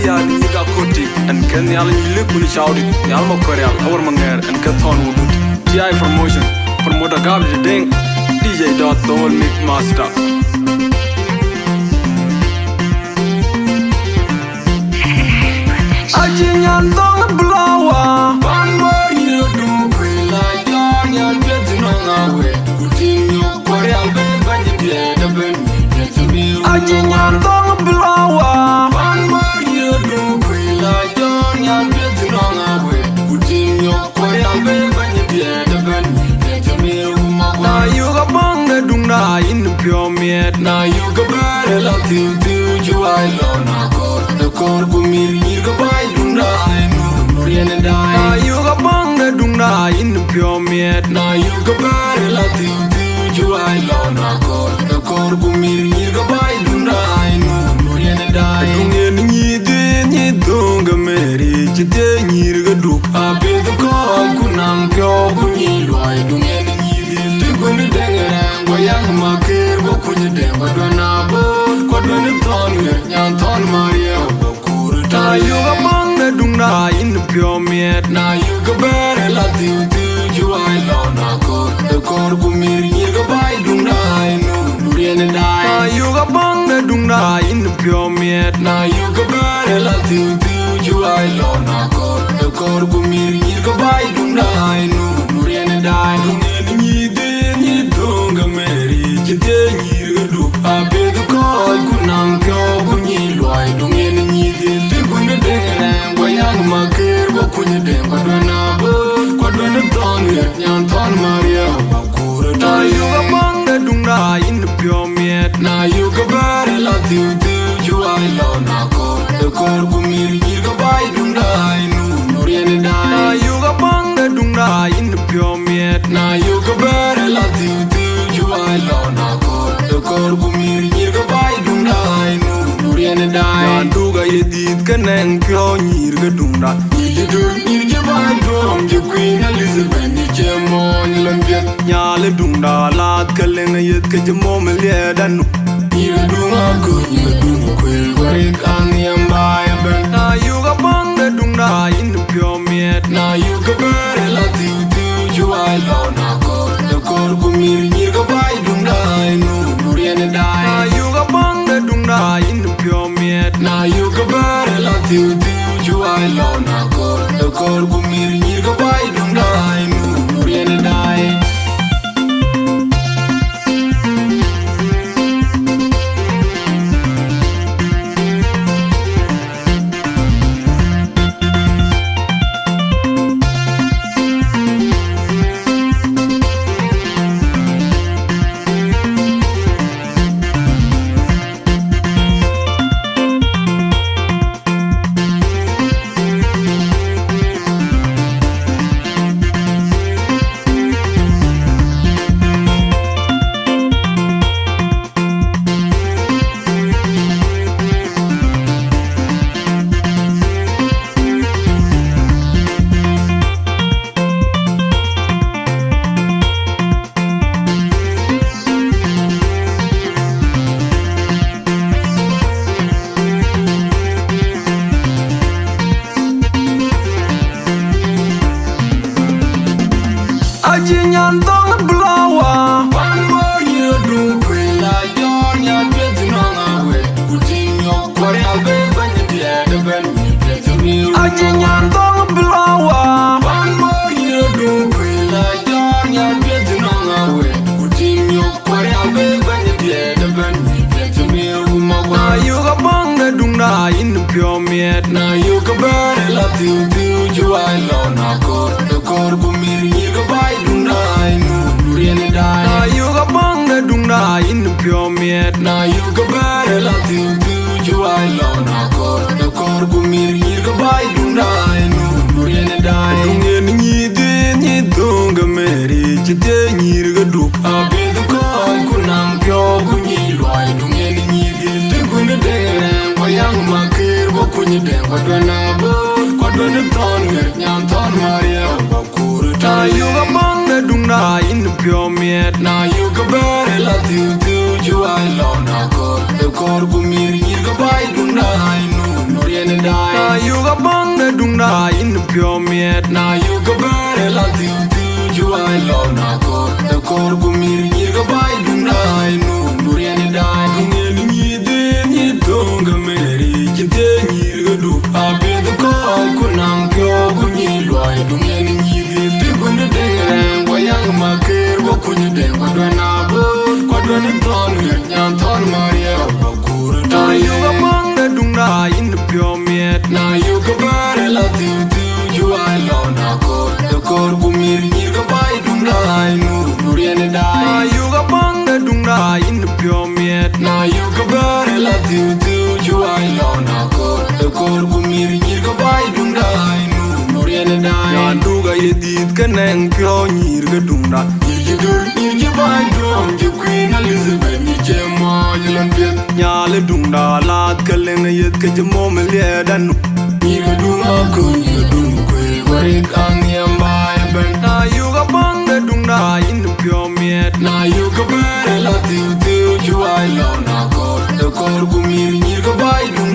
ya ni ga koti and ken yal ni le kun shawdi yal mo koreal awar manger and katon wudut GI promotion promoter gabli ding DJ dot tol mix master Ajinyan dong blower Ban more you do Kwila yon yan betina ngawe Kutinyo koreal ben banyi bieda ben Ajinyan dong blower Ban more you do Kwila yon yan betina ngawe Kutinyo koreal ben banyi bieda ben Na you ga bang de dung na in the pure miet Na you ga bare la tiu tiu juai lo na kor De kor gumir ni ga bai dung na nu rien dai Na you ga bang de dung na in the pure miet Na you ga bare la tiu tiu juai lo na kor De kor gumir ni ga bai dung na nu rien dai Dung en ni de ni dung ga meri chite ni ga duk Abe de kor kunang pyo kunyi loi dung en Kuni dengerang goyang makir go kuni dengo dona bot ko dona ton nyan ton maria go kuru ta you ga bang na dung na in the pure miet na you ga bare la tiu tiu ju ai lo na ko de kor gumir ni ga bai dung na nu rien dai na you ga bang na dung na in the pure miet na you ga bare la tiu tiu ju ai lo na ko de kor gumir ni ga bai dung na nu rien dai dung ni Dunga meri chite nyirga du Abe du koi kunang kyo kunyi luai Dunga ni dil di kunde dengerang Wayang makir go kunye deng Kwa dwana bot Kwa dwana ton nyan ton maria Wakura Na you ga bang de dung na in the pure miet Na you ga bare la tiu tiu juai lo na kor De kor gumir nyirga bai dung na nu rien dai Na you ga bang de dung na in the pure miet Na you ga bare la tiu I love na kor de kor gumir nyir ga bai dung dai nu rien dai na duga yedit kaneng pyo nyir ga dung da nyir dur nyir ga bai dom je Queen Elizabeth ni chemo nylan biet nyale dung da lat kaleng yet ka jemo mele dan nyir dung ko nyir dung kwel gore kan yam bai ben na you ga bang de dung da in the pure miet na you ga bare la tiu tiu ju I love na kor de kor gumir nyir ga bai dung dai nu rien dai na you ga bang de dung dai in the pure miet na you ga bare la tiu tiu ju ai lo na kor de kor gumir nyir ga bai dung dai nu rien dai Ajinyan dong blower One more you do Kwila yon yan betina ngawe Kutinyo koreal ben banyi bieda ben Ajinyan dong blower One more you do Kwila yon yan betina ngawe Kutinyo koreal ben banyi bieda ben Na you ga bang de dung na in the pure miet Na you ga bare la tiu tiu ju ai lo na kor De kor gumir nyir ga bai dung dai nu rien dai Na you ga bang de dung na in the pure miet Na you ga bare la tiu tiu ju ai lo na kor De kor gumir nyir ga bai dung dai nu rien dai Dung en ni de ni dung ga meri chite nyir ga duk Abe de koi kunang pyo kunyi loi Dung en ni Kuni dengerang goyang makir go kuni deng Kwa dwana bot Kwa dwana ton nyan ton maria Wakuru ta you ga bang de dung na in the pure miet Na you ga bare la tiu tiu ju ai lo na kor De kor gumir nyir ga bai dung dai nu rien dai you ga bang de dung da in the pure miet. Na you ga bare la tiu you I love na kor gumir ni ga bai dung da nu durian da gumir ni de ni dong meri kinte ni ga du abe de ko kunang pyo gumir loi dung ni de gun de ren wa yang ma ker wa kun de wa na bo kwa do ni ton nyan ton maria ba kur da you ga bang de dung da in the pure miet. Na you ga bare la tiu you I love na kor gumir ni ga bai dung da nu durian da na you ga bang de dung da in the pure miet. Na you ga bare la tiu you I love na kor gumir ni ga bai dung da nu durian da ya du ga yedit kaneng pyo ni ga dung da ni dur ni bai dum ji queen Elizabeth ni jema yelan bet nya le dung da la kalen yet ka jemo me le dan ni ga dung a ko ni ga dung Warit ang yambay ben. Na you ga bang de dung da in the pure miet. Na you ga bare la tiu you I love na kor gumir ni ga bai dung